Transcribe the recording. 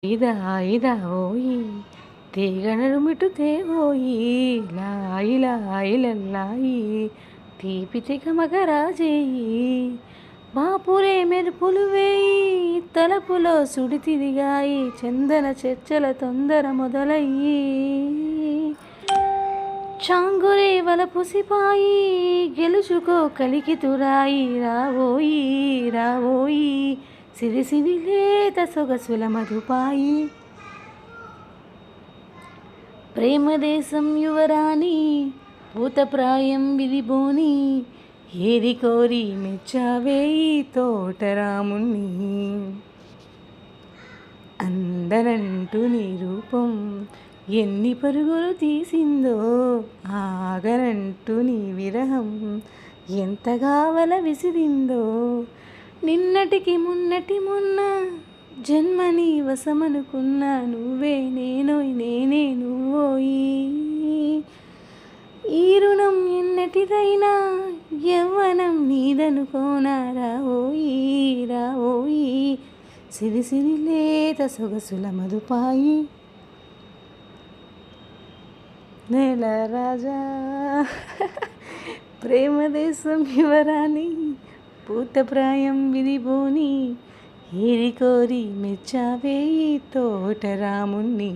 ఇదా ఓయి తీగనడుమిటు తేవోయి లాయి లాయి లల్లాయి తీపి తికమకరాజేయి బాపురే మెరుపులు వేయి తలపులో సుడి తిరిగాయి చందన చర్చల తొందర మొదలయ్యి చాంగురే వలపు సిపాయి గెలుచుకో కలికి తురాయి రావోయి రావోయి సిరి సిరి లేత సొగసుల మధుపాయి ప్రేమదేశం యువరాణి భూతప్రాయం విరిబోని ఏరి కోరి మెచ్చావేయి తోటరాముణ్ణి అందనంటూ నీ రూపం ఎన్ని పరుగులు తీసిందో ఆగనంటూ నీ విరహం ఎంతగా వల విసిరిందో నిన్నటికి మొన్న జన్మని వశమనుకున్నా నువ్వే నేనోయ్ నేనే నువ్వోయి ఈ రుణం ఎన్నటిదైనా యవ్వనం నీదనుకోనా రావోయి రావోయి సిరి సిరి లేత సొగసుల మధుపాయి నేల రాజా ప్రేమదేశం యువరాణి పూతప్రాయం విరిబోని ఏరి కోరి మెచ్చావేయి తోటరాముణ్ణి